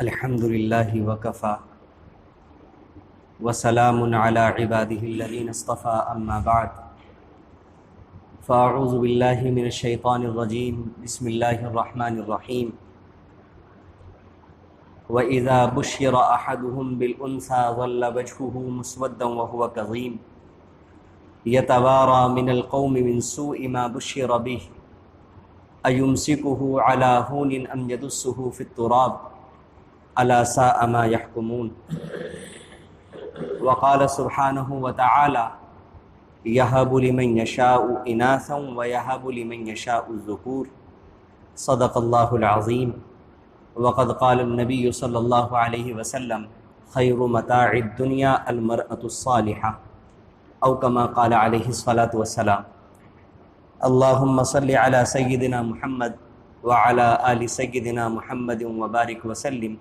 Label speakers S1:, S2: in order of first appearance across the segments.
S1: الحمد للہ وکفى وسلام علی عباده الذین اصطفى اما بعد فاعوذ باللہ من الشیطان الرجیم بسم اللہ الرحمن الرحیم وَإِذَا بُشِّرَ أَحَدُهُمْ بِالْأُنْثَى ظَلَّ وَجْهُهُ مُسْوَدًّا وَهُوَ كَظِيمٌ يَتَوَارَى مِنَ الْقَوْمِ مِنْ سُوءِ مَا بُشِّرَ بِهِ أَيُمْسِكُهُ عَلَى هُونٍ أَمْ يَدُسُّهُ فِي التُّرَابِ أَلَا سَاءَ مَا يَحْكُمُونَ وقال سبحانه وتعالى يَهَبُ لِمَنْ يَشَاءُ إِنَاثًا وَيَهَبُ لِمَنْ يَشَاءُ الذُّكُورَ صدق الله العظيم وقد قال النبي صلى الله عليه وسلم خير متاع الدنيا المرأة الصالحة أو كما قال عليه الصلاة والسلام اللهم صل على سيدنا محمد وعلى آل سيدنا محمد وبارك وسلم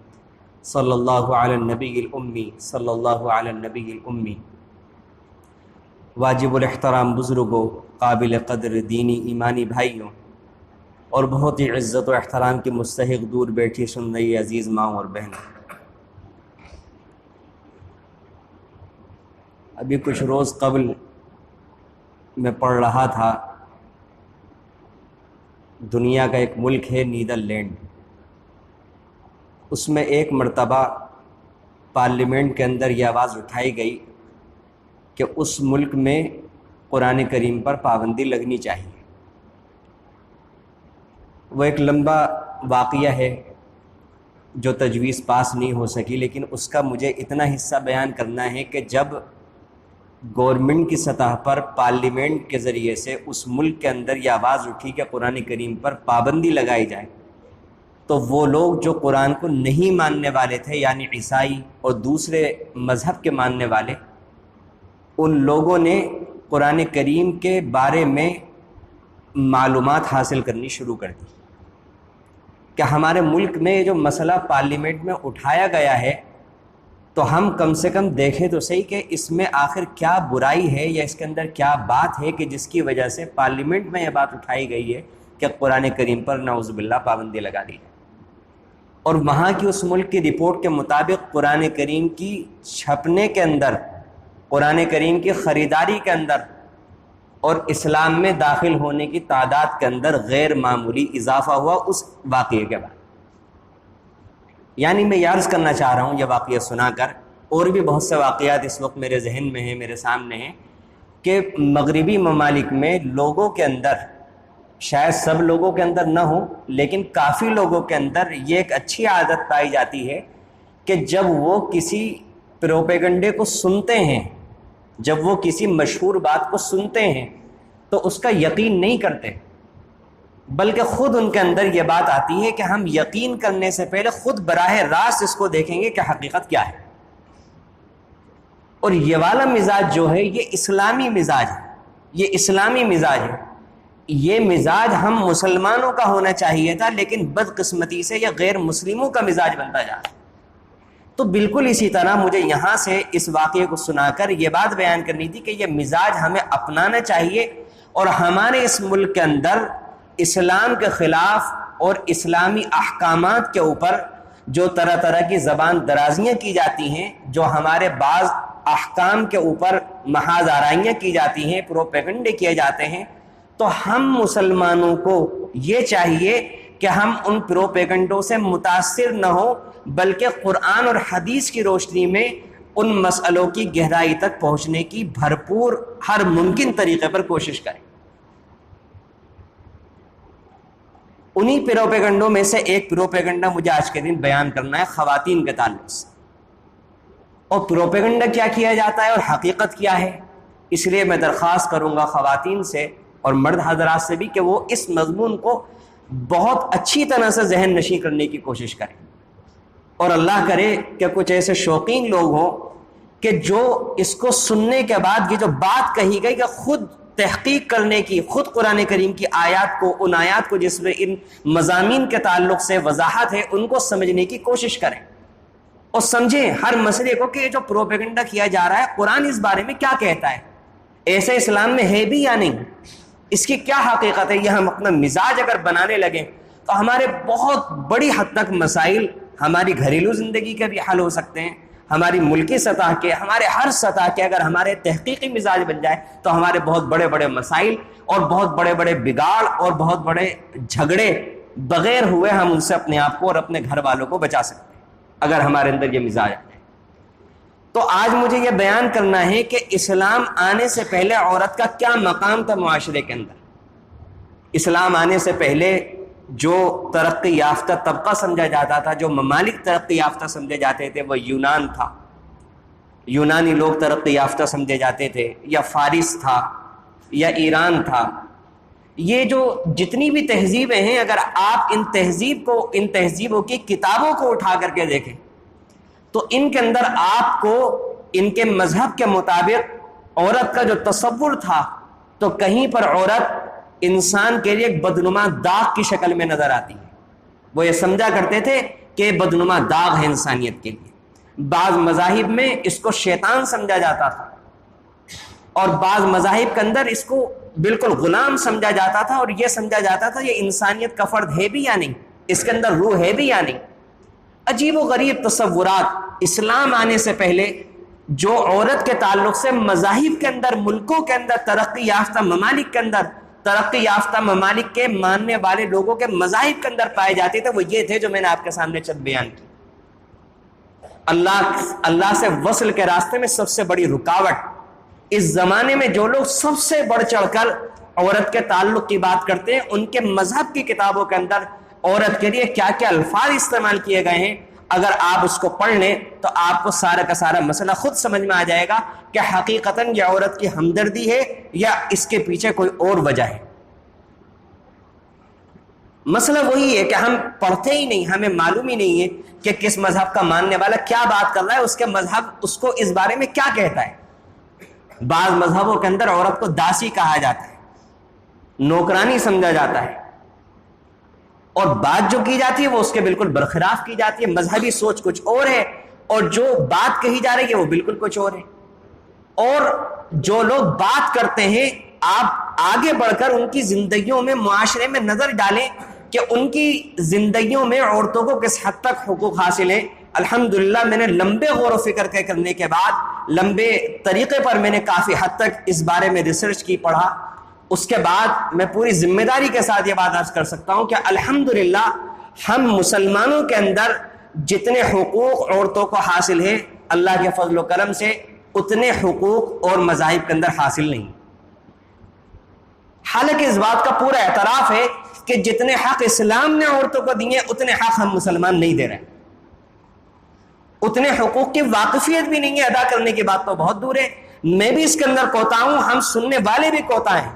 S1: صلی اللہ علی النبی الأمی صلی اللہ علی النبی الأمی۔ واجب الاحترام بزرگوں، قابل قدر دینی ایمانی بھائیوں اور بہت ہی عزت و احترام کی مستحق دور بیٹھی سن رہی عزیز ماں اور بہنوں، ابھی کچھ روز قبل میں پڑھ رہا تھا، دنیا کا ایک ملک ہے نیدرلینڈ، اس میں ایک مرتبہ پارلیمنٹ کے اندر یہ آواز اٹھائی گئی کہ اس ملک میں قرآن کریم پر پابندی لگنی چاہیے۔ وہ ایک لمبا واقعہ ہے جو تجویز پاس نہیں ہو سکی، لیکن اس کا مجھے اتنا حصہ بیان کرنا ہے کہ جب گورنمنٹ کی سطح پر پارلیمنٹ کے ذریعے سے اس ملک کے اندر یہ آواز اٹھی کہ قرآن کریم پر پابندی لگائی جائے، تو وہ لوگ جو قرآن کو نہیں ماننے والے تھے، یعنی عیسائی اور دوسرے مذہب کے ماننے والے، ان لوگوں نے قرآن کریم کے بارے میں معلومات حاصل کرنی شروع کر دی کہ ہمارے ملک میں جو مسئلہ پارلیمنٹ میں اٹھایا گیا ہے تو ہم کم سے کم دیکھیں تو صحیح کہ اس میں آخر کیا برائی ہے یا اس کے اندر کیا بات ہے کہ جس کی وجہ سے پارلیمنٹ میں یہ بات اٹھائی گئی ہے کہ قرآن کریم پر نعوذ باللہ پابندی لگا دی ہے۔ اور وہاں کی اس ملک کی رپورٹ کے مطابق قرآن کریم کی چھپنے کے اندر، قرآن کریم کی خریداری کے اندر اور اسلام میں داخل ہونے کی تعداد کے اندر غیر معمولی اضافہ ہوا اس واقعے کے بعد۔ یعنی میں یہ عرض کرنا چاہ رہا ہوں یہ واقعہ سنا کر، اور بھی بہت سے واقعات اس وقت میرے ذہن میں ہیں، میرے سامنے ہیں، کہ مغربی ممالک میں لوگوں کے اندر، شاید سب لوگوں کے اندر نہ ہو لیکن کافی لوگوں کے اندر یہ ایک اچھی عادت پائی جاتی ہے کہ جب وہ کسی پروپیگنڈے کو سنتے ہیں، جب وہ کسی مشہور بات کو سنتے ہیں تو اس کا یقین نہیں کرتے، بلکہ خود ان کے اندر یہ بات آتی ہے کہ ہم یقین کرنے سے پہلے خود براہ راست اس کو دیکھیں گے کہ حقیقت کیا ہے۔ اور یہ والا مزاج جو ہے یہ اسلامی مزاج ہے، یہ اسلامی مزاج ہے۔ یہ مزاج ہم مسلمانوں کا ہونا چاہیے تھا، لیکن بدقسمتی سے یہ غیر مسلموں کا مزاج بنتا جا رہا ہے۔ تو بالکل اسی طرح مجھے یہاں سے اس واقعے کو سنا کر یہ بات بیان کرنی تھی کہ یہ مزاج ہمیں اپنانا چاہیے، اور ہمارے اس ملک کے اندر اسلام کے خلاف اور اسلامی احکامات کے اوپر جو طرح طرح کی زبان درازیاں کی جاتی ہیں، جو ہمارے بعض احکام کے اوپر محاذ آرائیاں کی جاتی ہیں، پروپیگنڈے کیے جاتے ہیں، تو ہم مسلمانوں کو یہ چاہیے کہ ہم ان پروپیگنڈوں سے متاثر نہ ہوں، بلکہ قرآن اور حدیث کی روشنی میں ان مسئلوں کی گہرائی تک پہنچنے کی بھرپور ہر ممکن طریقے پر کوشش کریں۔ انہی پروپیگنڈوں میں سے ایک پروپیگنڈا مجھے آج کے دن بیان کرنا ہے خواتین کے تعلق سے، اور پروپیگنڈا کیا کیا جاتا ہے اور حقیقت کیا ہے۔ اس لیے میں درخواست کروں گا خواتین سے اور مرد حضرات سے بھی کہ وہ اس مضمون کو بہت اچھی طرح سے ذہن نشین کرنے کی کوشش کریں، اور اللہ کرے کہ کچھ ایسے شوقین لوگ ہوں کہ جو اس کو سننے کے بعد یہ جو بات کہی گئی کہ خود تحقیق کرنے کی، خود قرآن کریم کی آیات کو، ان آیات کو جس میں ان مضامین کے تعلق سے وضاحت ہے، ان کو سمجھنے کی کوشش کریں اور سمجھیں ہر مسئلے کو کہ یہ جو پروپیگنڈا کیا جا رہا ہے قرآن اس بارے میں کیا کہتا ہے، ایسے اسلام میں ہے بھی یا نہیں، اس کی کیا حقیقت ہے۔ یہ ہم اپنا مزاج اگر بنانے لگیں تو ہمارے بہت بڑی حد تک مسائل ہماری گھریلو زندگی کے بھی حل ہو سکتے ہیں، ہماری ملکی سطح کے، ہمارے ہر سطح کے اگر ہمارے تحقیقی مزاج بن جائے تو ہمارے بہت بڑے بڑے مسائل اور بہت بڑے بڑے بگاڑ اور بہت بڑے جھگڑے بغیر ہوئے ہم ان سے اپنے آپ کو اور اپنے گھر والوں کو بچا سکتے ہیں اگر ہمارے اندر یہ مزاج آ جائے۔ تو آج مجھے یہ بیان کرنا ہے کہ اسلام آنے سے پہلے عورت کا کیا مقام تھا معاشرے کے اندر۔ اسلام آنے سے پہلے جو ترقی یافتہ طبقہ سمجھا جاتا تھا، جو ممالک ترقی یافتہ سمجھے جاتے تھے، وہ یونان تھا، یونانی لوگ ترقی یافتہ سمجھے جاتے تھے، یا فارس تھا، یا ایران تھا۔ یہ جو جتنی بھی تہذیبیں ہیں، اگر آپ ان تہذیبوں کی کتابوں کو اٹھا کر کے دیکھیں تو ان کے اندر آپ کو ان کے مذہب کے مطابق عورت کا جو تصور تھا تو کہیں پر عورت انسان کے لیے ایک بدنما داغ کی شکل میں نظر آتی ہے۔ وہ یہ سمجھا کرتے تھے کہ بدنما داغ ہے انسانیت کے لیے۔ بعض مذاہب میں اس کو شیطان سمجھا جاتا تھا، اور بعض مذاہب کے اندر اس کو بالکل غلام سمجھا جاتا تھا، اور یہ سمجھا جاتا تھا یہ انسانیت کا فرد ہے بھی یا نہیں، اس کے اندر روح ہے بھی یا نہیں۔ عجیب و غریب تصورات اسلام آنے سے پہلے جو عورت کے تعلق سے مذاہب کے اندر، ملکوں کے اندر، ترقی یافتہ ممالک کے اندر، ترقی یافتہ ممالک کے ماننے والے لوگوں کے مذاہب کے اندر پائے جاتے تھے، وہ یہ تھے جو میں نے آپ کے سامنے چند بیان کی۔ اللہ سے وصل کے راستے میں سب سے بڑی رکاوٹ اس زمانے میں جو لوگ سب سے بڑھ چڑھ کر عورت کے تعلق کی بات کرتے ہیں، ان کے مذہب کی کتابوں کے اندر عورت کے لیے کیا کیا الفاظ استعمال کیے گئے ہیں، اگر آپ اس کو پڑھ لیں تو آپ کو سارا کا سارا مسئلہ خود سمجھ میں آ جائے گا کہ حقیقتاً یہ عورت کی ہمدردی ہے یا اس کے پیچھے کوئی اور وجہ ہے۔ مسئلہ وہی ہے کہ ہم پڑھتے ہی نہیں، ہمیں معلوم ہی نہیں ہے کہ کس مذہب کا ماننے والا کیا بات کر رہا ہے، اس کے مذہب اس کو اس بارے میں کیا کہتا ہے۔ بعض مذہبوں کے اندر عورت کو داسی کہا جاتا ہے، نوکرانی سمجھا جاتا ہے، اور بات جو کی جاتی ہے وہ اس کے بالکل برخلاف کی جاتی ہے۔ مذہبی سوچ کچھ اور ہے اور جو بات کہی جا رہی ہے وہ بالکل کچھ اور ہے۔ اور جو لوگ بات کرتے ہیں، آپ آگے بڑھ کر ان کی زندگیوں میں، معاشرے میں نظر ڈالیں کہ ان کی زندگیوں میں عورتوں کو کس حد تک حقوق حاصل ہیں۔ الحمدللہ میں نے لمبے غور و فکر کرنے کے بعد، لمبے طریقے پر میں نے کافی حد تک اس بارے میں ریسرچ کی، پڑھا، اس کے بعد میں پوری ذمہ داری کے ساتھ یہ بات عرض کر سکتا ہوں کہ الحمدللہ ہم مسلمانوں کے اندر جتنے حقوق عورتوں کو حاصل ہیں، اللہ کے فضل و کرم سے اتنے حقوق اور مذاہب کے اندر حاصل نہیں۔ حالانکہ اس بات کا پورا اعتراف ہے کہ جتنے حق اسلام نے عورتوں کو دیے اتنے حق ہم مسلمان نہیں دے رہے، اتنے حقوق کی واقفیت بھی نہیں ہے، ادا کرنے کی بات تو بہت دور ہے۔ میں بھی اس کے اندر کوتا ہوں، ہم سننے والے بھی کوتا ہیں،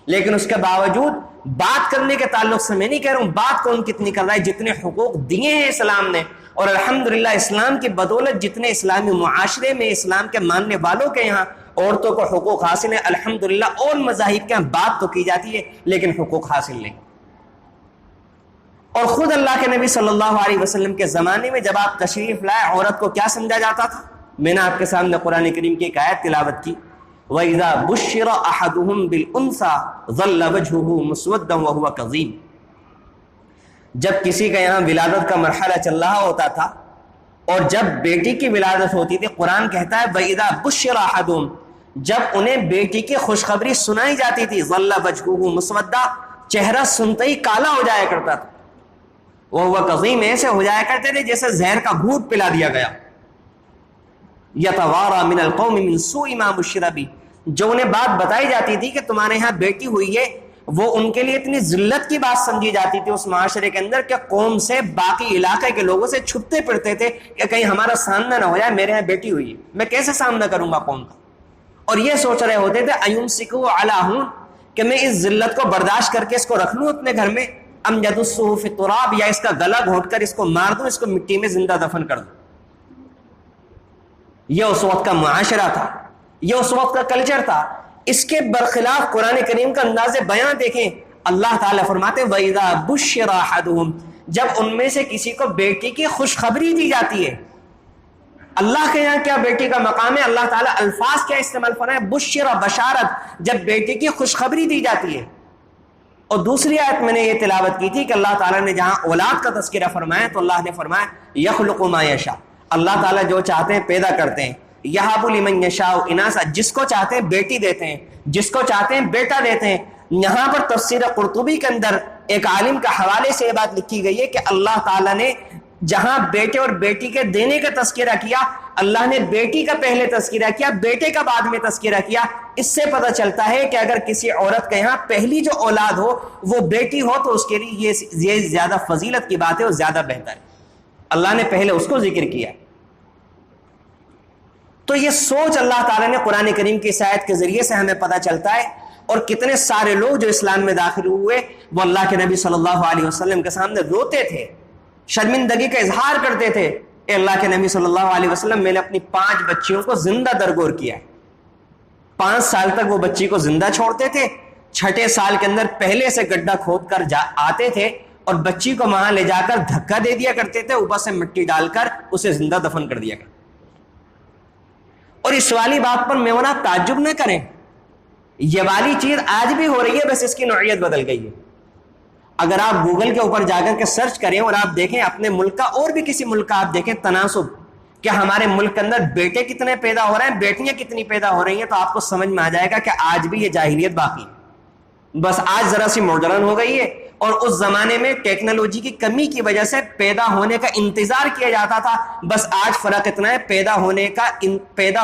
S1: لیکن اس کے باوجود بات کرنے کے تعلق سے میں نہیں کہہ رہا ہوں بات کون کتنی کر رہا ہے، جتنے حقوق دیے ہیں اسلام نے، اور الحمدللہ اسلام کی بدولت جتنے اسلامی معاشرے میں، اسلام کے ماننے والوں کے یہاں عورتوں کو حقوق حاصل ہیں، الحمدللہ اور مذاہب کے یہاں بات تو کی جاتی ہے لیکن حقوق حاصل نہیں۔ اور خود اللہ کے نبی صلی اللہ علیہ وسلم کے زمانے میں جب آپ تشریف لائے، عورت کو کیا سمجھا جاتا تھا؟ میں نے آپ کے سامنے قرآن کریم کی ایک آیت تلاوت کی، وَإِذَا بُشِّرَ أَحَدُهُمْ بِالْأُنثَىٰ ظَلَّ وَجْهُهُ مُسْوَدًّا وَهُوَ كَظِيمٌ۔ جب کسی کا یہاں ولادت کا مرحلہ چل رہا ہوتا تھا اور جب بیٹی کی ولادت ہوتی تھی، قرآن کہتا ہے وَإِذَا بُشِّرَ أَحَدُهُمْ، جب انہیں بیٹی کی خوشخبری سنائی جاتی تھی، ظَلَّ وَجْهُهُ مُسْوَدًّا، چہرہ سنتے ہی کالا ہو جایا کرتا تھا، وَهُوَ كَظِيمٌ، ایسے ہو جایا کرتے تھے جیسے زہر کا گھونٹ پلا دیا گیا، يَتَوَارَى مِنَ الْقَوْمِ مِنْ سُوءِ مَا بُشِّرَ بِهِ، جو انہیں بات بتائی جاتی تھی کہ تمہارے یہاں بیٹی ہوئی ہے، وہ ان کے لیے اتنی ذلت کی بات سمجھی جاتی تھی اس معاشرے کے اندر کہ قوم سے، باقی علاقے کے لوگوں سے چھپتے پھرتے تھے کہ کہیں ہمارا سامنا نہ ہو جائے، میرے یہاں بیٹی ہوئی ہے، میں کیسے سامنا کروں گا قوم کا۔ اور یہ سوچ رہے ہوتے تھے أَيُمْسِكُهُ عَلَىٰ هُونٍ، کہ میں اس ذلت کو برداشت کر کے اس کو رکھ لوں اپنے گھر میں، أَمْ يَدُسُّهُ فِي التُّرَابِ، یا اس کا گلا گھونٹ کر اس کو مار دوں، اس کو مٹی میں زندہ دفن کر دوں۔ یہ اس وقت کا معاشرہ تھا، یہ اس وقت کا کلچر تھا۔ اس کے برخلاف قرآن کریم کا انداز بیان دیکھیں، اللہ تعالیٰ فرماتے وَإِذَا بُشِّرَ أَحَدُهُمْ، جب ان میں سے کسی کو بیٹی کی خوشخبری دی جاتی ہے۔ اللہ کے یہاں کیا بیٹی کا مقام ہے، اللہ تعالیٰ الفاظ کیا استعمال فرمائے، بشرا، بشارت، جب بیٹی کی خوشخبری دی جاتی ہے، اور دوسری آیت میں نے یہ تلاوت کی تھی کہ اللہ تعالیٰ نے جہاں اولاد کا تذکرہ فرمایا تو اللہ نے فرمایا یخلق ما یشاء، اللہ تعالیٰ جو چاہتے ہیں پیدا کرتے ہیں، یہب لمن یشاء اناثا، جس کو چاہتے ہیں بیٹی دیتے ہیں، جس کو چاہتے ہیں بیٹا دیتے ہیں۔ یہاں پر تفسیر قرطبی کے اندر ایک عالم کا حوالے سے یہ بات لکھی گئی ہے کہ اللہ تعالیٰ نے جہاں بیٹے اور بیٹی کے دینے کا تذکرہ کیا، اللہ نے بیٹی کا پہلے تذکرہ کیا، بیٹے کا بعد میں تذکرہ کیا۔ اس سے پتہ چلتا ہے کہ اگر کسی عورت کے یہاں پہلی جو اولاد ہو وہ بیٹی ہو تو اس کے لیے یہ زیادہ فضیلت کی بات ہے اور زیادہ بہتر ہے۔ اللہ نے پہلے اس کو ذکر کیا۔ تو یہ سوچ اللہ تعالیٰ نے قرآن کریم کی اس آیت کے ذریعے سے ہمیں پتہ چلتا ہے۔ اور کتنے سارے لوگ جو اسلام میں داخل ہوئے وہ اللہ کے نبی صلی اللہ علیہ وسلم کے سامنے روتے تھے، شرمندگی کا اظہار کرتے تھے، اے اللہ کے نبی صلی اللہ علیہ وسلم میں نے اپنی 5 بچیوں کو زندہ درگور کیا ہے۔ 5 سال تک وہ بچی کو زندہ چھوڑتے تھے، 6 سال کے اندر پہلے سے گڈھا کھود کر آتے تھے اور بچی کو وہاں لے جا کر دھکا دے دیا کرتے تھے، اوپر سے مٹی ڈال کر اسے زندہ دفن کر دیا کرتے۔ اور اس والی بات پر میونا تعجب نہ کریں، یہ والی چیز آج بھی ہو رہی ہے، بس اس کی نوعیت بدل گئی ہے۔ اگر آپ گوگل کے اوپر جا کر کے سرچ کریں اور آپ دیکھیں اپنے ملک کا اور بھی کسی ملک کا آپ دیکھیں تناسب کہ ہمارے ملک کے اندر بیٹے کتنے پیدا ہو رہے ہیں، بیٹیاں کتنی پیدا ہو رہی ہیں، تو آپ کو سمجھ میں آ جائے گا کہ آج بھی یہ جاہلیت باقی ہے، بس آج ذرا سی ماڈرن ہو گئی ہے۔ اور اس زمانے میں ٹیکنالوجی کی کمی کی وجہ سے پیدا ہونے کا انتظار کیا جاتا تھا، بس آج فرق اتنا ہے پیدا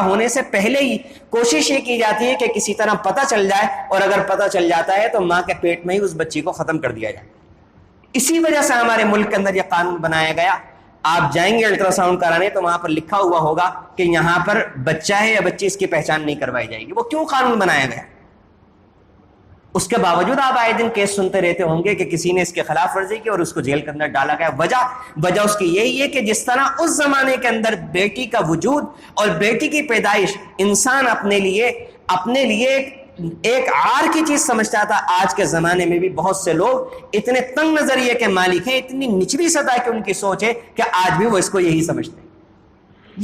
S1: ہونے سے پہلے ہی کوشش یہ کی جاتی ہے کہ کسی طرح پتہ چل جائے، اور اگر پتہ چل جاتا ہے تو ماں کے پیٹ میں ہی اس بچی کو ختم کر دیا جائے۔ اسی وجہ سے ہمارے ملک کے اندر یہ قانون بنایا گیا۔ آپ جائیں گے الٹرا ساؤنڈ کرانے تو وہاں پر لکھا ہوا ہوگا کہ یہاں پر بچہ ہے یا بچی، اس کی پہچان نہیں کروائی جائے گی۔ وہ کیوں قانون بنایا گیا؟ اس کے باوجود آپ آئے دن کیس سنتے رہتے ہوں گے کہ کسی نے اس کے خلاف ورزی کی اور اس کو جیل کے اندر ڈالا گیا۔ وجہ اس کی یہی ہے کہ جس طرح اس زمانے کے اندر بیٹی کا وجود اور بیٹی کی پیدائش انسان اپنے لیے ایک عار کی چیز سمجھتا تھا، آج کے زمانے میں بھی بہت سے لوگ اتنے تنگ نظریے کے مالک ہیں، اتنی نچلی سطح کی ان کی سوچ ہے کہ آج بھی وہ اس کو یہی سمجھتے ہیں۔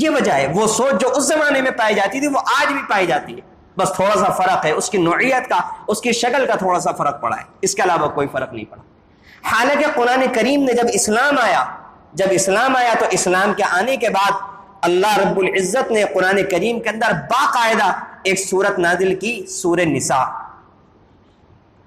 S1: یہ وجہ ہے، وہ سوچ جو اس زمانے میں پائی جاتی تھی وہ آج بھی پائی جاتی ہے، بس تھوڑا سا فرق ہے، اس کی نوعیت کا، اس کی شکل کا تھوڑا سا فرق پڑا ہے، اس کے علاوہ کوئی فرق نہیں پڑا۔ حالانکہ قرآن کریم نے جب اسلام آیا تو اسلام کے آنے کے بعد اللہ رب العزت نے قرآن کریم کے اندر باقاعدہ ایک سورت نازل کی، سورہ نساء۔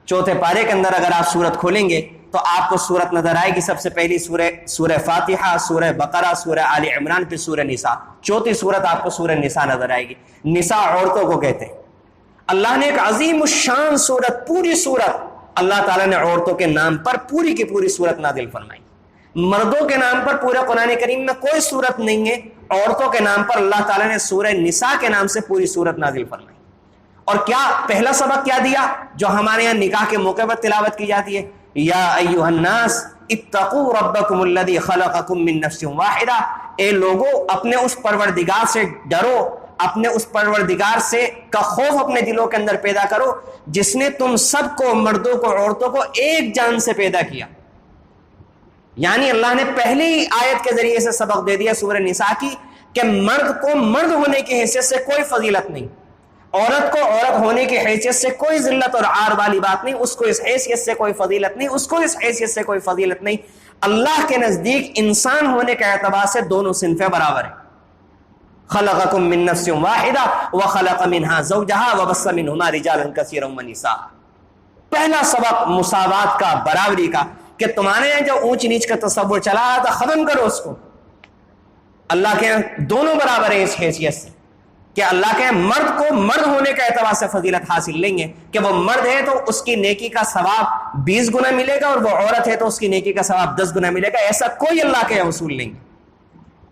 S1: 4 پارے کے اندر اگر آپ سورت کھولیں گے تو آپ کو سورت نظر آئے گی، سب سے پہلی سورہ فاتحہ، سورہ بقرہ، سورہ آل عمران، پھر سورہ نساء۔ 4تھی سورت آپ کو سورہ نساء نظر آئے گی۔ نساء عورتوں کو کہتے ہیں۔ اللہ نے ایک عظیم الشان سورت، پوری سورت اللہ تعالیٰ نے عورتوں کے نام پر پوری کی پوری سورت نازل فرمائی۔ مردوں کے نام پر پورے قرآن کریم میں کوئی سورت نہیں ہے، عورتوں کے نام پر اللہ تعالیٰ نے سورہ نساء کے نام سے پوری سورت نازل فرمائی۔ اور کیا پہلا سبق کیا دیا جو ہمارے یہاں نکاح کے موقع پر تلاوت کی جاتی ہے؟ یا ایھا الناس اتقوا ربکم الذی خلقکم من نفس واحدہ، اے لوگو اپنے اس پروردگار سے ڈرو، اپنے اس پروردگار سے کا خوف اپنے دلوں کے اندر پیدا کرو جس نے تم سب کو، مردوں کو عورتوں کو، ایک جان سے پیدا کیا۔ یعنی اللہ نے پہلی ہی آیت کے ذریعے سے سبق دے دیا سورہ نساء کی کہ مرد کو مرد ہونے کی حیثیت سے کوئی فضیلت نہیں، عورت کو عورت ہونے کی حیثیت سے کوئی ذلت اور عار والی بات نہیں، اس کو اس حیثیت سے کوئی فضیلت نہیں، اس کو اس حیثیت سے کوئی فضیلت نہیں۔ اللہ کے نزدیک انسان ہونے کے اعتبار سے دونوں صنفیں برابر ہیں۔ خلقکم من نفس واحدہ وخلق منها زوجها وبث منهما رجالا كثيرا ونساء۔ پہلا سبق مساوات کا، برابری کا، کہ تمہارے یہاں جو اونچ نیچ کا تصور چلا آیا تھا ختم کرو اس کو۔ اللہ کے یہاں دونوں برابر ہیں اس حیثیت سے کہ اللہ کے مرد کو مرد ہونے کے اعتبار سے فضیلت حاصل لیں گے کہ وہ مرد ہے تو اس کی نیکی کا ثواب 20 گنا ملے گا، اور وہ عورت ہے تو اس کی نیکی کا ثواب 10 گنا ملے گا۔ ایسا کوئی اللہ کے اصول نہیں ہے۔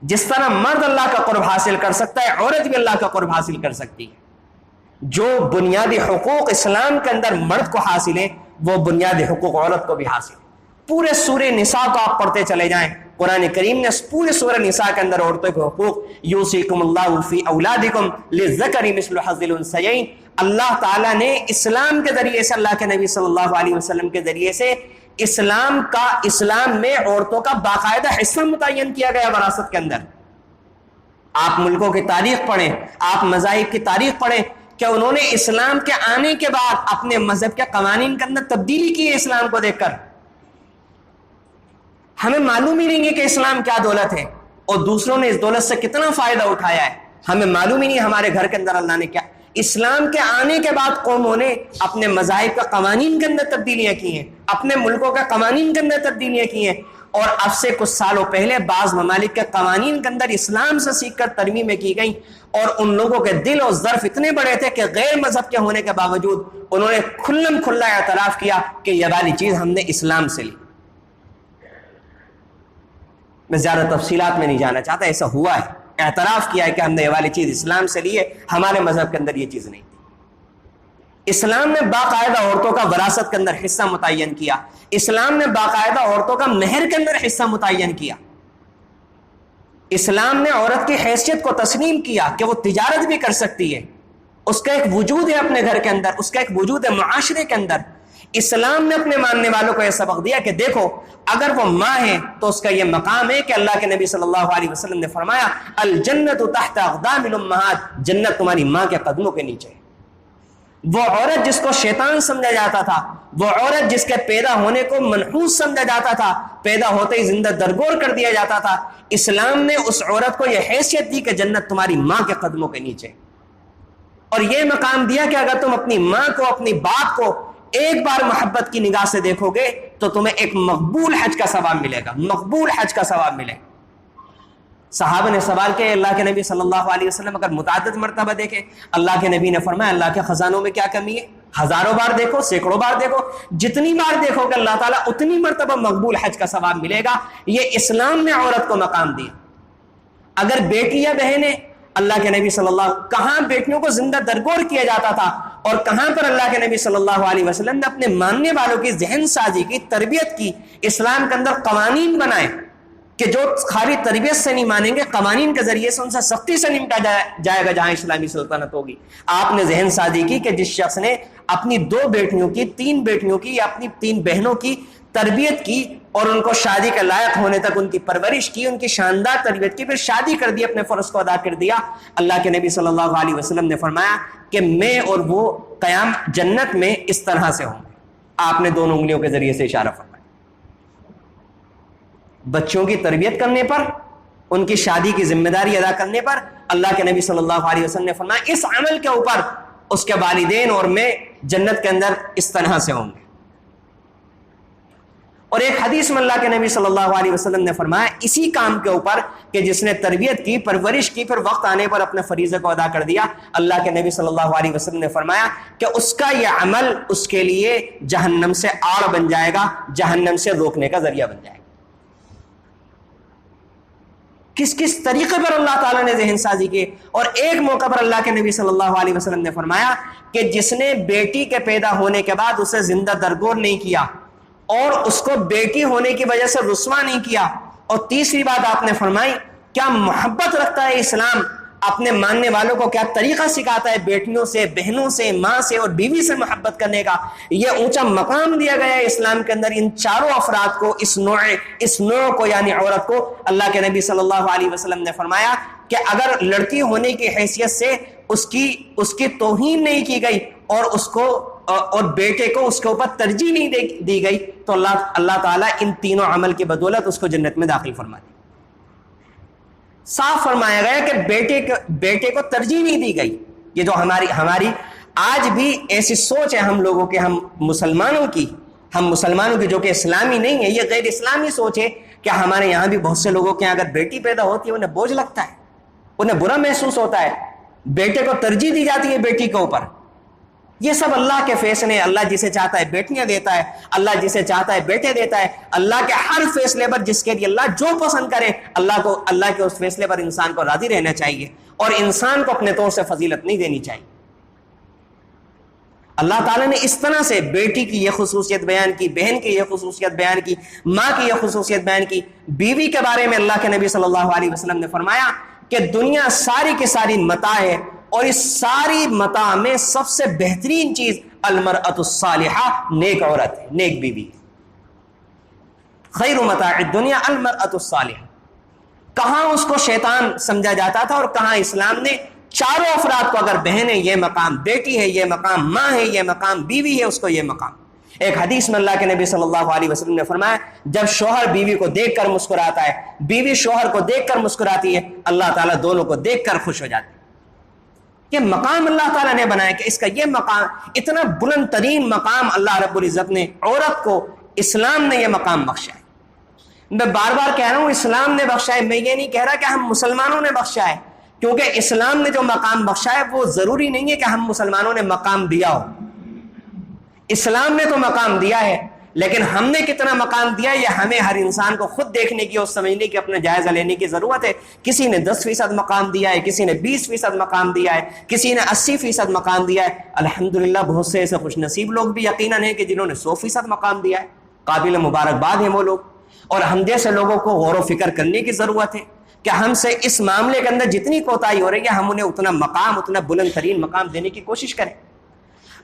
S1: جس طرح مرد اللہ کا قرب حاصل کر سکتا ہے، عورت بھی اللہ کا قرب حاصل کر سکتی ہے۔ جو بنیادی حقوق اسلام کے اندر مرد کو حاصل ہے وہ بنیادی حقوق عورت کو بھی حاصل ہے۔ پورے سورہ نساء کو آپ پڑھتے چلے جائیں، قرآن کریم نے پورے سورہ نساء کے اندر عورتوں کے حقوق، یوصیکم اللہ فی اولادکم للذکر مثل حظ الانثیین، اللہ تعالیٰ نے اسلام کے ذریعے سے، اللہ کے نبی صلی اللہ علیہ وسلم کے ذریعے سے اسلام میں عورتوں کا باقاعدہ حصہ متعین کیا گیا وراثت کے اندر۔ آپ ملکوں کی تاریخ پڑھیں، آپ مذاہب کی تاریخ پڑھیں، کہ انہوں نے اسلام کے آنے کے بعد اپنے مذہب کے قوانین کے اندر تبدیلی کی ہے اسلام کو دیکھ کر. ہمیں معلوم ہی نہیں ہے کہ اسلام کیا دولت ہے اور دوسروں نے اس دولت سے کتنا فائدہ اٹھایا ہے. ہمیں معلوم ہی نہیں ہمارے گھر کے اندر اللہ نے کیا. اسلام کے آنے کے بعد قوموں نے اپنے مذاہب کے قوانین کے اندر تبدیلیاں کی ہیں, اپنے ملکوں کے قوانین کے اندر تبدیلیاں کی ہیں, اور اب سے کچھ سالوں پہلے بعض ممالک کے قوانین کے اندر اسلام سے سیکھ کر ترمیمیں کی گئیں, اور ان لوگوں کے دل اور ظرف اتنے بڑے تھے کہ غیر مذہب کے ہونے کے باوجود انہوں نے کھلم کھلا اعتراف کیا کہ یہ والی چیز ہم نے اسلام سے لی. میں زیادہ تفصیلات میں نہیں جانا چاہتا, ایسا ہوا ہے, اعتراف کیا ہے کہ ہم نے یہ والی چیز اسلام سے لی ہے, ہمارے مذہب کے اندر یہ چیز نہیں تھی. اسلام نے باقاعدہ عورتوں کا وراثت کے اندر حصہ متعین کیا, اسلام نے باقاعدہ عورتوں کا مہر کے اندر حصہ متعین کیا, اسلام نے عورت کی حیثیت کو تسلیم کیا کہ وہ تجارت بھی کر سکتی ہے, اس کا ایک وجود ہے اپنے گھر کے اندر, اس کا ایک وجود ہے معاشرے کے اندر. اسلام نے اپنے ماننے والوں کو یہ سبق دیا کہ دیکھو اگر وہ ماں ہے تو اس کا یہ مقام ہے کہ اللہ کے نبی صلی اللہ علیہ وسلم نے فرمایا الجنت تحت اقدام الامہات, جنت تمہاری ماں کے قدموں کے نیچے. وہ عورت جس کو شیطان سمجھا جاتا تھا, وہ عورت جس کے پیدا ہونے کو منحوس سمجھا جاتا تھا, پیدا ہوتے ہی زندہ درگور کر دیا جاتا تھا, اسلام نے اس عورت کو یہ حیثیت دی کہ جنت تمہاری ماں کے قدموں کے نیچے, اور یہ مقام دیا کہ اگر تم اپنی ماں کو, اپنی باپ کو ایک بار محبت کی نگاہ سے دیکھو گے تو تمہیں ایک مقبول حج کا ثواب ملے گا, مقبول حج کا ثواب ملے گا. صحابہ نے سوال کیا اللہ کے نبی صلی اللہ علیہ وسلم اگر متعدد مرتبہ دیکھیں, اللہ کے نبی نے فرمایا اللہ کے خزانوں میں کیا کمی ہے, ہزاروں بار دیکھو, سینکڑوں بار دیکھو, جتنی بار دیکھو کہ اللہ تعالیٰ اتنی مرتبہ مقبول حج کا ثواب ملے گا. یہ اسلام نے عورت کو مقام دیا. اگر بیٹی یا بہنیں, اللہ کے نبی صلی اللہ, کہاں بیٹیوں کو زندہ درگور کیا جاتا تھا اور کہاں پر اللہ کے نبی صلی اللہ علیہ وسلم نے اپنے ماننے والوں کی ذہن سازی کی, تربیت کی, اسلام کے اندر قوانین بنائے کہ جو خالی تربیت سے نہیں مانیں گے, قوانین کے ذریعے سے ان سے سختی سے نمٹا جائے گا جہاں اسلامی سلطنت ہوگی. آپ نے ذہن سازی کی کہ جس شخص نے اپنی 2 بیٹیوں کی, 3 بیٹیوں کی یا اپنی 3 بہنوں کی تربیت کی اور ان کو شادی کے لائق ہونے تک ان کی پرورش کی, ان کی شاندار تربیت کی, پھر شادی کر دی, اپنے فرض کو ادا کر دیا, اللہ کے نبی صلی اللہ علیہ وسلم نے فرمایا کہ میں اور وہ قیام جنت میں اس طرح سے ہوں گے. آپ نے دونوں انگلیوں کے ذریعے سے اشارہ فرمایا. بچوں کی تربیت کرنے پر, ان کی شادی کی ذمہ داری ادا کرنے پر اللہ کے نبی صلی اللہ علیہ وسلم نے فرمایا اس عمل کے اوپر اس کے والدین اور میں جنت کے اندر اس طرح سے ہوں گے. اور ایک حدیث میں اللہ کے نبی صلی اللہ علیہ وسلم نے فرمایا اسی کام کے اوپر کہ جس نے تربیت کی, پرورش کی, پھر وقت آنے پر اپنے فریضے کو ادا کر دیا, اللہ کے نبی صلی اللہ علیہ وسلم نے فرمایا کہ اس کا یہ عمل اس کے لیے جہنم سے آڑ بن جائے گا, جہنم سے روکنے کا ذریعہ بن جائے گا. کس کس طریقے پر اللہ تعالیٰ نے ذہن سازی کی. اور ایک موقع پر اللہ کے نبی صلی اللہ علیہ وسلم نے فرمایا کہ جس نے بیٹی کے پیدا ہونے کے بعد اسے زندہ درگور نہیں کیا اور اس کو بیٹی ہونے کی وجہ سے رسوا نہیں کیا, اور تیسری بات آپ نے فرمائی کیا محبت رکھتا ہے اسلام, اپنے ماننے والوں کو کیا طریقہ سکھاتا ہے بیٹیوں سے, بہنوں سے, ماں سے اور بیوی سے محبت کرنے کا. یہ اونچا مقام دیا گیا ہے اسلام کے اندر ان چاروں افراد کو, اس نوع کو یعنی عورت کو. اللہ کے نبی صلی اللہ علیہ وسلم نے فرمایا کہ اگر لڑکی ہونے کی حیثیت سے اس کی توہین نہیں کی گئی اور اس کو اور بیٹے کو اس کے اوپر ترجیح نہیں دی گئی تو اللہ تعالیٰ ان تینوں عمل کی بدولت اس کو جنت میں داخل فرما دی. صاف فرمایا گیا کہ بیٹے کو ترجیح نہیں دی گئی. یہ جو ہماری آج بھی ایسی سوچ ہے ہم لوگوں کے, ہم مسلمانوں کی جو کہ اسلامی نہیں ہے, یہ غیر اسلامی سوچ ہے کہ ہمارے یہاں بھی بہت سے لوگوں کے یہاں اگر بیٹی پیدا ہوتی ہے انہیں بوجھ لگتا ہے, انہیں برا محسوس ہوتا ہے, بیٹے کو ترجیح دی جاتی ہے بیٹی کے اوپر. یہ سب اللہ کے فیصلے, اللہ جسے چاہتا ہے بیٹیاں دیتا ہے, اللہ جسے چاہتا ہے بیٹے دیتا ہے. اللہ کے ہر فیصلے پر جس کے لیے اللہ جو پسند کرے اللہ کے اس فیصلے پر انسان کو راضی رہنا چاہیے اور انسان کو اپنے طور سے فضیلت نہیں دینی چاہیے. اللہ تعالیٰ نے اس طرح سے بیٹی کی یہ خصوصیت بیان کی, بہن کی یہ خصوصیت بیان کی, ماں کی یہ خصوصیت بیان کی. بیوی کے بارے میں اللہ کے نبی صلی اللہ علیہ وسلم نے فرمایا کہ دنیا ساری کی ساری متاع ہے اور اس ساری متاع میں سب سے بہترین چیز المرأۃ الصالحہ, نیک عورت ہے, نیک بیوی. خیر متاع الدنیا المرأۃ الصالحہ. کہاں اس کو شیطان سمجھا جاتا تھا اور کہاں اسلام نے چاروں افراد کو اگر بہن ہے یہ مقام، بیٹی ہے یہ مقام، ماں ہے یہ مقام، بیوی ہے اس کو یہ مقام۔ ایک حدیث میں اللہ کے نبی صلی اللہ علیہ وسلم نے فرمایا جب شوہر بیوی کو دیکھ کر مسکراتا ہے، بیوی شوہر کو دیکھ کر مسکراتی ہے، اللہ تعالیٰ دونوں کو دیکھ کر خوش ہو جاتے ہیں۔ یہ مقام اللہ تعالیٰ نے بنایا کہ اس کا یہ مقام، اتنا بلند ترین مقام اللہ رب العزت نے عورت کو، اسلام نے یہ مقام بخشا ہے۔ میں بار بار کہہ رہا ہوں اسلام نے بخشا ہے، میں یہ نہیں کہہ رہا کہ ہم مسلمانوں نے بخشا ہے، کیونکہ اسلام نے جو مقام بخشا ہے وہ ضروری نہیں ہے کہ ہم مسلمانوں نے مقام دیا ہو۔ اسلام نے تو مقام دیا ہے، لیکن ہم نے کتنا مقام دیا یہ ہمیں ہر انسان کو خود دیکھنے کی اور سمجھنے کی، اپنا جائزہ لینے کی ضرورت ہے۔ کسی نے 10% مقام دیا ہے، کسی نے 20% مقام دیا ہے، کسی نے 80% مقام دیا ہے۔ الحمدللہ بہت سے ایسے خوش نصیب لوگ بھی یقیناً ہیں کہ جنہوں نے 100% مقام دیا ہے، قابل مبارکباد ہیں وہ لوگ۔ اور ہم جیسے لوگوں کو غور و فکر کرنے کی ضرورت ہے کہ ہم سے اس معاملے کے اندر جتنی کوتاہی ہو رہی ہے ہم انہیں اتنا مقام، اتنا بلند ترین مقام دینے کی کوشش کریں۔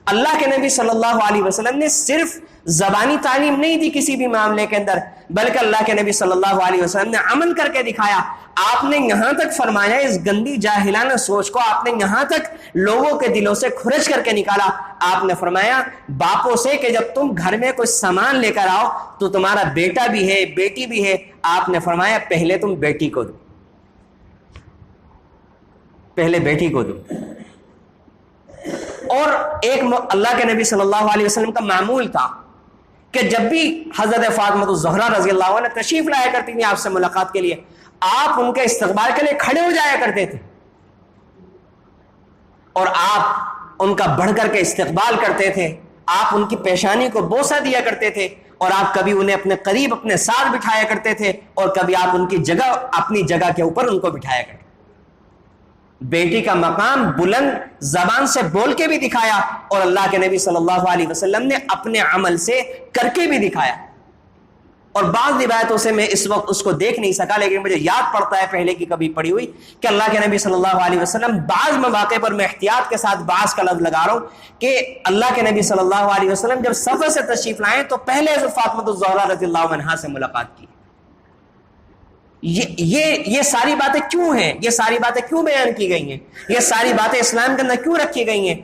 S1: اللہ کے نبی صلی اللہ علیہ وسلم نے صرف زبانی تعلیم نہیں دی کسی بھی معاملے کے اندر، بلکہ اللہ کے نبی صلی اللہ علیہ وسلم نے عمل کر کے دکھایا۔ آپ نے یہاں تک فرمایا، اس گندی جاہلانہ سوچ کو آپ نے یہاں تک لوگوں کے دلوں سے کھرچ کر کے نکالا۔ آپ نے فرمایا باپوں سے کہ جب تم گھر میں کوئی سامان لے کر آؤ تو تمہارا بیٹا بھی ہے بیٹی بھی ہے، آپ نے فرمایا پہلے تم بیٹی کو دو، پہلے بیٹی کو دو۔ اور ایک اللہ کے نبی صلی اللہ علیہ وسلم کا معمول تھا کہ جب بھی حضرت فاطمہ الزہرا رضی اللہ عنہ تشریف لایا کرتی تھی آپ سے ملاقات کے لیے، آپ ان کے استقبال کے لیے کھڑے ہو جایا کرتے تھے اور آپ ان کا بڑھ کر کے استقبال کرتے تھے، آپ ان کی پیشانی کو بوسہ دیا کرتے تھے، اور آپ کبھی انہیں اپنے قریب اپنے ساتھ بٹھایا کرتے تھے اور کبھی آپ ان کی جگہ، اپنی جگہ کے اوپر ان کو بٹھایا کرتے تھے۔ بیٹی کا مقام بلند زبان سے بول کے بھی دکھایا اور اللہ کے نبی صلی اللہ علیہ وسلم نے اپنے عمل سے کر کے بھی دکھایا۔ اور بعض روایتوں سے میں اس وقت اس کو دیکھ نہیں سکا، لیکن مجھے یاد پڑتا ہے پہلے کی کبھی پڑھی ہوئی کہ اللہ کے نبی صلی اللہ علیہ وسلم بعض مواقع پر، میں احتیاط کے ساتھ بعض کا لفظ لگا رہا ہوں، کہ اللہ کے نبی صلی اللہ علیہ وسلم جب سفر سے تشریف لائیں تو پہلے سے فاطمہ الزہرا رضی اللہ عنہا سے ملاقات کی۔ یہ ساری باتیں کیوں ہیں؟ یہ ساری باتیں کیوں بیان کی گئی ہیں؟ یہ ساری باتیں اسلام کے اندر کیوں رکھی گئی ہیں؟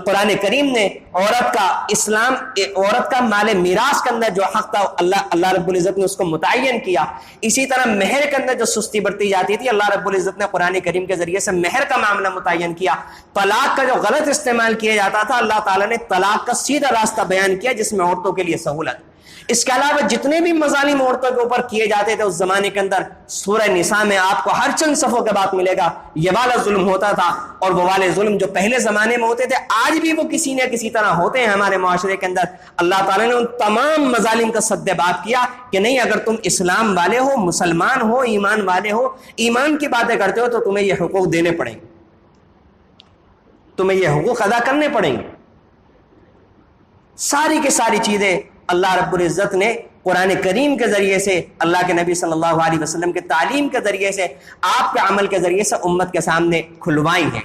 S1: قرآن کریم نے عورت کا مال میراث کے اندر جو حق تھا اللہ رب العزت نے اس کو متعین کیا۔ اسی طرح مہر کے اندر جو سستی برتی جاتی تھی اللہ رب العزت نے قرآن کریم کے ذریعے سے مہر کا معاملہ متعین کیا۔ طلاق کا جو غلط استعمال کیا جاتا تھا اللہ تعالیٰ نے طلاق کا سیدھا راستہ بیان کیا جس میں عورتوں کے لیے سہولت۔ اس کے علاوہ جتنے بھی مظالم عورتوں کے اوپر کیے جاتے تھے اس زمانے کے اندر، سورہ نساء میں آپ کو ہر چند صفحوں کے بعد ملے گا یہ والا ظلم ہوتا تھا۔ اور وہ والے ظلم جو پہلے زمانے میں ہوتے تھے آج بھی وہ کسی نہ کسی طرح ہوتے ہیں ہمارے معاشرے کے اندر۔ اللہ تعالیٰ نے ان تمام مظالم کا سد باب کیا کہ نہیں، اگر تم اسلام والے ہو، مسلمان ہو، ایمان والے ہو، ایمان کی باتیں کرتے ہو تو تمہیں یہ حقوق دینے پڑیں گے، تمہیں یہ حقوق ادا کرنے پڑیں گے۔ ساری کی ساری چیزیں اللہ رب العزت نے قرآن کریم کے ذریعے سے، اللہ کے نبی صلی اللہ علیہ وسلم کے تعلیم کے ذریعے سے، آپ کے عمل کے ذریعے سے امت کے سامنے کھلوائی ہیں،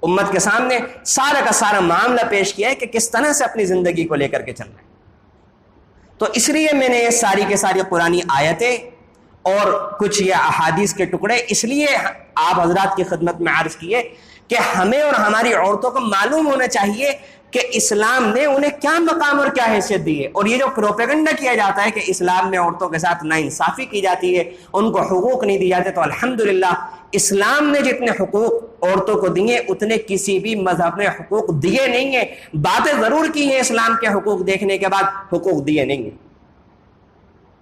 S1: امت کے سامنے سارا کا سارا معاملہ پیش کیا ہے کہ کس طرح سے اپنی زندگی کو لے کر کے چلنا ہے۔ تو اس لیے میں نے یہ ساری کے ساری قرآنی آیتیں اور کچھ یہ احادیث کے ٹکڑے اس لیے آپ حضرات کی خدمت میں عرض کیے کہ ہمیں اور ہماری عورتوں کو معلوم ہونا چاہیے کہ اسلام نے انہیں کیا مقام اور کیا حیثیت دی ہے۔ اور یہ جو پروپیگنڈا کیا جاتا ہے کہ اسلام میں عورتوں کے ساتھ ناانصافی کی جاتی ہے، ان کو حقوق نہیں دی جاتے، تو الحمدللہ اسلام نے جتنے حقوق عورتوں کو دیے اتنے کسی بھی مذہب نے حقوق دیے نہیں ہیں۔ باتیں ضرور کی ہیں اسلام کے حقوق دیکھنے کے بعد، حقوق دیے نہیں ہیں۔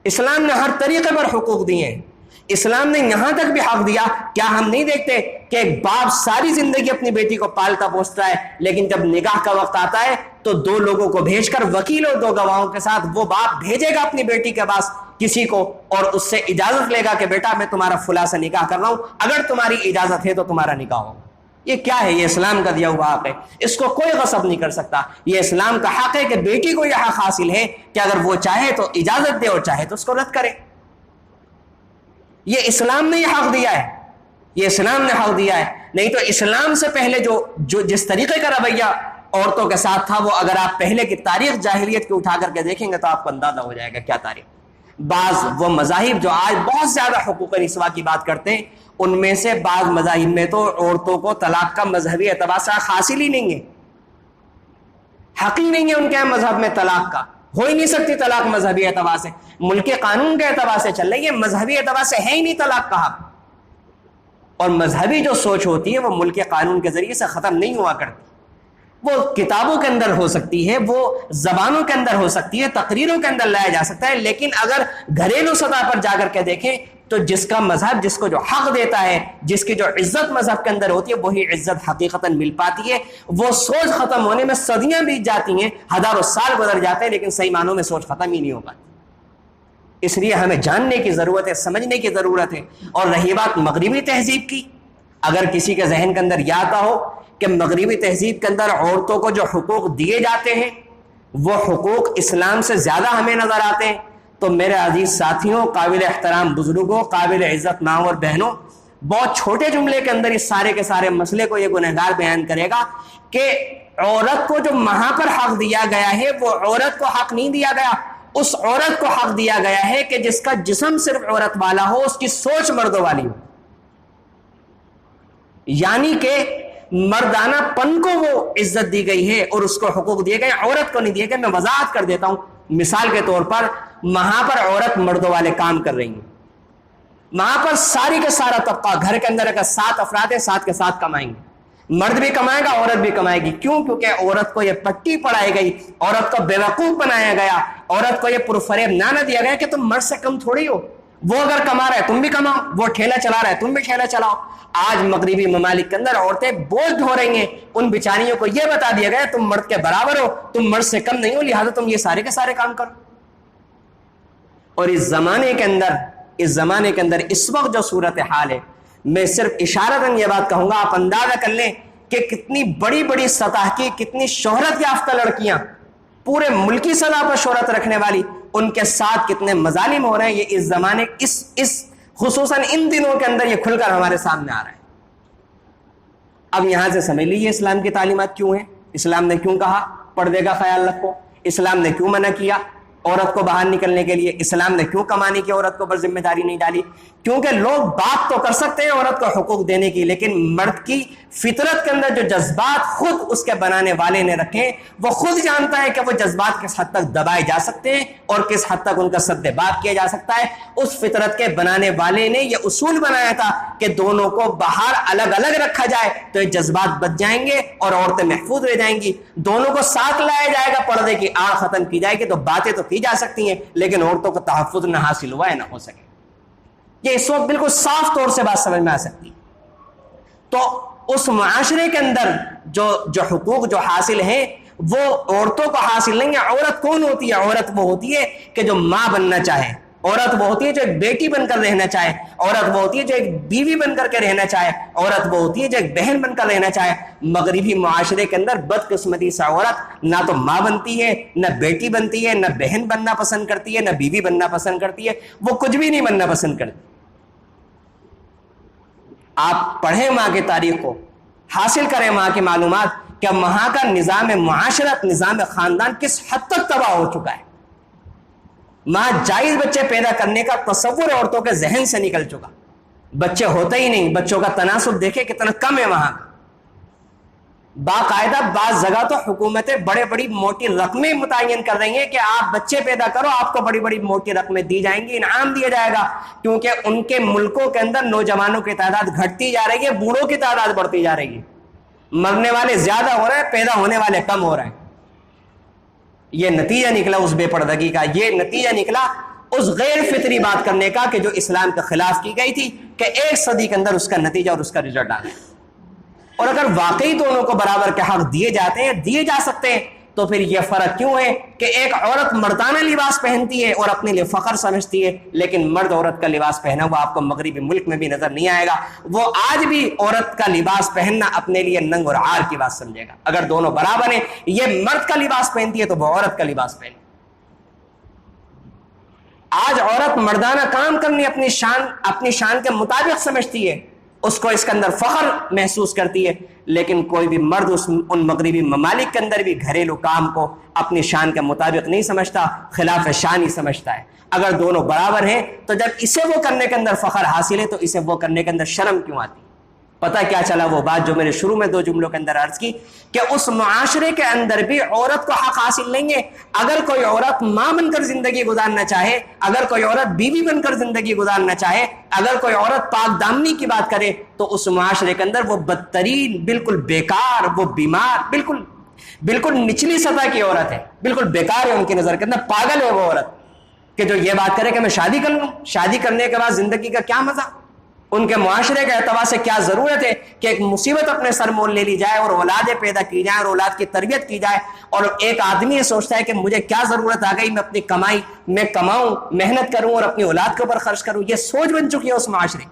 S1: اسلام نے ہر طریقے پر حقوق دیے ہیں۔ اسلام نے یہاں تک بھی حق دیا، کیا ہم نہیں دیکھتے کہ ایک باپ ساری زندگی اپنی بیٹی کو پالتا پوستا ہے، لیکن جب نکاح کا وقت آتا ہے تو 2 لوگوں کو بھیج کر، وکیل اور 2 گواہوں کے ساتھ، وہ باپ بھیجے گا اپنی بیٹی کے پاس کسی کو اور اس سے اجازت لے گا کہ بیٹا میں تمہارا فلاں سے نکاح کر رہا ہوں، اگر تمہاری اجازت ہے تو تمہارا نکاح ہوگا۔ یہ کیا ہے؟ یہ اسلام کا دیا ہوا حق ہے، اس کو کوئی غصب نہیں کر سکتا۔ یہ اسلام کا حق ہے کہ بیٹی کو یہ حق حاصل ہے کہ اگر وہ چاہے تو اجازت دے اور چاہے تو اس کو رد کرے۔ یہ اسلام نے یہ حق دیا ہے، یہ اسلام نے حق دیا ہے۔ نہیں تو اسلام سے پہلے جو جس طریقے کا رویہ عورتوں کے ساتھ تھا، وہ اگر آپ پہلے کی تاریخ جاہلیت کی اٹھا کر کے دیکھیں گے تو آپ کو اندازہ ہو جائے گا کیا تاریخ۔ بعض وہ مذاہب جو آج بہت زیادہ حقوق نسواں کی بات کرتے ہیں، ان میں سے بعض مذاہب میں تو عورتوں کو طلاق کا مذہبی اعتبار سے حاصل ہی نہیں ہے، حق ہی نہیں ہے ان کے مذہب میں طلاق کا، ہو ہی نہیں سکتی طلاق مذہبی اعتبار سے، ملک قانون کے اعتبار سے چل رہی ہے، مذہبی اعتبار سے ہے ہی نہیں طلاق کا حق۔ اور مذہبی جو سوچ ہوتی ہے وہ ملک قانون کے ذریعے سے ختم نہیں ہوا کرتی، وہ کتابوں کے اندر ہو سکتی ہے، وہ زبانوں کے اندر ہو سکتی ہے، تقریروں کے اندر لایا جا سکتا ہے، لیکن اگر گھریلو سطح پر جا کر کے دیکھیں تو جس کا مذہب جس کو جو حق دیتا ہے، جس کی جو عزت مذہب کے اندر ہوتی ہے، وہی عزت حقیقتاً مل پاتی ہے۔ وہ سوچ ختم ہونے میں صدیاں بیت جاتی ہیں، ہزاروں سال گزر جاتے ہیں، لیکن صحیح معنوں میں سوچ ختم ہی نہیں ہو پاتی۔ اس لیے ہمیں جاننے کی ضرورت ہے، سمجھنے کی ضرورت ہے۔ اور رہی بات مغربی تہذیب کی، اگر کسی کے ذہن کے اندر یہ آتا ہو کہ مغربی تہذیب کے اندر عورتوں کو جو حقوق دیے جاتے ہیں وہ حقوق اسلام سے زیادہ ہمیں نظر آتے ہیں، تو میرے عزیز ساتھیوں، قابل احترام بزرگوں، قابل عزت ماؤں اور بہنوں، بہت چھوٹے جملے کے اندر اس سارے کے سارے مسئلے کو یہ گنہگار بیان کرے گا کہ عورت کو جو وہاں پر حق دیا گیا ہے وہ عورت کو حق نہیں دیا گیا، اس عورت کو حق دیا گیا ہے کہ جس کا جسم صرف عورت والا ہو، اس کی سوچ مردوں والی ہو، یعنی کہ مردانہ پن کو وہ عزت دی گئی ہے اور اس کو حقوق دیے گئے، عورت کو نہیں دیے گئے۔ میں وضاحت کر دیتا ہوں، مثال کے طور پر وہاں پر عورت مردوں والے کام کر رہی ہیں، وہاں پر ساری کا سارا طبقہ، گھر کے اندر اگر 7 افراد ہیں، 7 کے 7 کمائیں گے، مرد بھی کمائے گا، عورت بھی کمائے گی۔ کیوں؟ کیونکہ عورت کو یہ پٹی پڑھائی گئی، عورت کو بیوقوف بنایا گیا، عورت کو یہ پرفریب نہ دیا گیا کہ تم مرد سے کم تھوڑی ہو، وہ اگر کما رہا ہے تم بھی کماؤ، وہ ٹھیلا چلا رہا ہے تم بھی ٹھیلا چلاؤ۔ آج مغربی ممالک کے اندر عورتیں بوجھ ڈھو رہی ہیں، ان بیچاریوں کو یہ بتا دیا گیا تم مرد کے برابر ہو، تم مرد سے کم نہیں ہو، لہذا تم یہ سارے کے سارے کام کرو۔ اور اس زمانے کے اندر اس وقت جو صورتحال ہے، میں صرف اشارتاً یہ بات کہوں گا، آپ اندازہ کر لیں کہ کتنی بڑی بڑی سطح کی، کتنی شہرت یافتہ لڑکیاں، پورے ملکی سطح پر شہرت رکھنے والی، ان کے ساتھ کتنے مظالم ہو رہے ہیں۔ یہ اس زمانے اس خصوصاً ان دنوں کے اندر یہ کھل کر ہمارے سامنے آ رہا ہے۔ اب یہاں سے سمجھ لیجیے اسلام کی تعلیمات کیوں ہیں، اسلام نے کیوں کہا پردے کا خیال رکھو، اسلام نے کیوں منع کیا عورت کو باہر نکلنے کے لیے، اسلام نے کیوں کمانے کی عورت کو پر ذمہ داری نہیں ڈالی۔ کیونکہ لوگ بات تو کر سکتے ہیں عورت کو حقوق دینے کی، لیکن مرد کی فطرت کے اندر جو جذبات خود اس کے بنانے والے نے رکھے، وہ خود جانتا ہے کہ وہ جذبات کس حد تک دبائے جا سکتے ہیں اور کس حد تک ان کا سد بات کیا جا سکتا ہے۔ اس فطرت کے بنانے والے نے یہ اصول بنایا تھا کہ دونوں کو باہر الگ الگ رکھا جائے تو یہ جذبات بچ جائیں گے اور عورتیں محفوظ رہ جائیں گی۔ دونوں کو ساتھ لایا جائے گا، پردے کی آڑ ختم کی جائے گی، تو باتیں تو کی جا سکتی ہیں لیکن عورتوں کو تحفظ نہ حاصل ہوا ہے نہ ہو سکے۔ یہ اس وقت بالکل صاف طور سے بات سمجھ میں آ سکتی۔ تو اس معاشرے کے اندر جو حقوق جو حاصل ہیں وہ عورتوں کو حاصل نہیں ہے۔ عورت کون ہوتی ہے؟ عورت وہ ہوتی ہے کہ جو ماں بننا چاہے، عورت وہ ہوتی ہے جو ایک بیٹی بن کر رہنا چاہے، عورت وہ ہوتی ہے جو ایک بیوی بن کر کے رہنا چاہے، عورت وہ ہوتی ہے جو ایک بہن بن کر رہنا چاہے۔ مغربی معاشرے کے اندر بدقسمتی سے عورت نہ تو ماں بنتی ہے، نہ بیٹی بنتی ہے، نہ بہن بننا پسند کرتی ہے، نہ بیوی بننا پسند کرتی ہے، وہ کچھ بھی نہیں بننا پسند کرتی۔ آپ پڑھیں وہاں کی تاریخ کو، حاصل کریں وہاں کی معلومات کہ وہاں کا نظام معاشرت، نظام خاندان کس حد تک تباہ ہو چکا ہے۔ وہاں جائز بچے پیدا کرنے کا تصور عورتوں کے ذہن سے نکل چکا، بچے ہوتے ہی نہیں، بچوں کا تناسب دیکھیں کتنا کم ہے وہاں۔ باقاعدہ بعض جگہ تو حکومتیں بڑی موٹی رقمیں متعین کر رہی ہیں کہ آپ بچے پیدا کرو، آپ کو بڑی موٹی رقمیں دی جائیں گی، انعام دیا جائے گا، کیونکہ ان کے ملکوں کے اندر نوجوانوں کی تعداد گھٹتی جا رہی ہے، بوڑھوں کی تعداد بڑھتی جا رہی ہے، مرنے والے زیادہ ہو رہے ہیں، پیدا ہونے والے کم ہو رہے ہیں۔ یہ نتیجہ نکلا اس بے پردگی کا، یہ نتیجہ نکلا اس غیر فطری بات کرنے کا کہ جو اسلام کے خلاف کی گئی تھی، کہ 1 صدی کے اندر اس کا نتیجہ اور اس کا رزلٹ آ گیا۔ اور اگر واقعی دونوں کو برابر کے حق دیے جاتے ہیں، دیے جا سکتے ہیں، تو پھر یہ فرق کیوں ہے کہ ایک عورت مردانہ لباس پہنتی ہے اور اپنے لیے فخر سمجھتی ہے، لیکن مرد عورت کا لباس پہنا ہوا آپ کو مغربی ملک میں بھی نظر نہیں آئے گا۔ وہ آج بھی عورت کا لباس پہننا اپنے لیے ننگ اور عار کی بات سمجھے گا۔ اگر دونوں برابر ہیں، یہ مرد کا لباس پہنتی ہے تو وہ عورت کا لباس پہنے۔ آج عورت مردانہ کام کرنے اپنی شان کے مطابق سمجھتی ہے، اس کو اس کے اندر فخر محسوس کرتی ہے، لیکن کوئی بھی مرد ان مغربی ممالک کے اندر بھی گھریلو کام کو اپنی شان کے مطابق نہیں سمجھتا، خلاف شان ہی سمجھتا ہے۔ اگر دونوں برابر ہیں تو جب اسے وہ کرنے کے اندر فخر حاصل ہے تو اسے وہ کرنے کے اندر شرم کیوں آتی؟ پتہ کیا چلا؟ وہ بات جو میں نے شروع میں 2 جملوں کے اندر عرض کی کہ اس معاشرے کے اندر بھی عورت کو حق حاصل نہیں ہے۔ اگر کوئی عورت ماں بن کر زندگی گزارنا چاہے، اگر کوئی عورت بیوی بن کر زندگی گزارنا چاہے، اگر کوئی عورت پاک دامنی کی بات کرے تو اس معاشرے کے اندر وہ بدترین، بالکل بیکار، وہ بیمار، بالکل نچلی سطح کی عورت ہے، بالکل بیکار ہے ان کی نظر کے اندر، پاگل ہے وہ عورت کہ جو یہ بات کرے کہ میں شادی کر لوں، شادی کرنے کے بعد زندگی کا کیا مزہ؟ ان کے معاشرے کے اعتبار سے کیا ضرورت ہے کہ ایک مصیبت اپنے سر مول لے لی جائے اور اولادیں پیدا کی جائیں اور اولاد کی تربیت کی جائے، اور ایک آدمی یہ سوچتا ہے کہ مجھے کیا ضرورت آ گئی، میں اپنی کمائی میں کماؤں، محنت کروں اور اپنی اولاد کے اوپر خرچ کروں۔ یہ سوچ بن چکی ہے اس معاشرے۔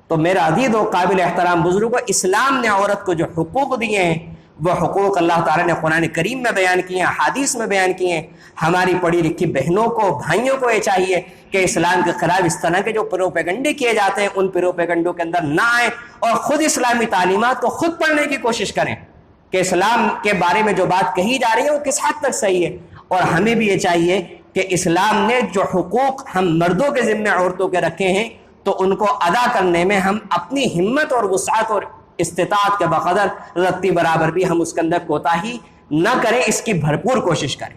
S1: تو میرا عزیز و قابل احترام بزرگوں، اسلام نے عورت کو جو حقوق دیے ہیں وہ حقوق اللہ تعالیٰ نے قرآن کریم میں بیان کیے ہیں، حدیث میں بیان کیے ہیں۔ ہماری پڑھی لکھی بہنوں کو، بھائیوں کو یہ چاہیے کہ اسلام کے خلاف اس طرح کے جو پروپیگنڈے کیے جاتے ہیں ان پروپیگنڈوں کے اندر نہ آئیں اور خود اسلامی تعلیمات کو خود پڑھنے کی کوشش کریں کہ اسلام کے بارے میں جو بات کہی جا رہی ہے وہ کس حد تک صحیح ہے۔ اور ہمیں بھی یہ چاہیے کہ اسلام نے جو حقوق ہم مردوں کے ذمہ عورتوں کے رکھے ہیں تو ان کو ادا کرنے میں ہم اپنی ہمت اور وسعت اور استطاعت کے بقدر رتی برابر بھی ہم اس کے اندر کوتاہی نہ کریں، اس کی بھرپور کوشش کریں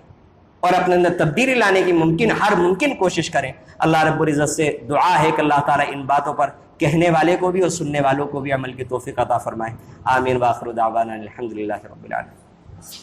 S1: اور اپنے اندر تبدیلی لانے کی ہر ممکن کوشش کریں۔ اللہ رب العزت سے دعا ہے کہ اللہ تعالیٰ ان باتوں پر کہنے والے کو بھی اور سننے والوں کو بھی عمل کی توفیق عطا فرمائے۔ آمین۔ وآخر دعوانا الحمدللہ رب العالمین۔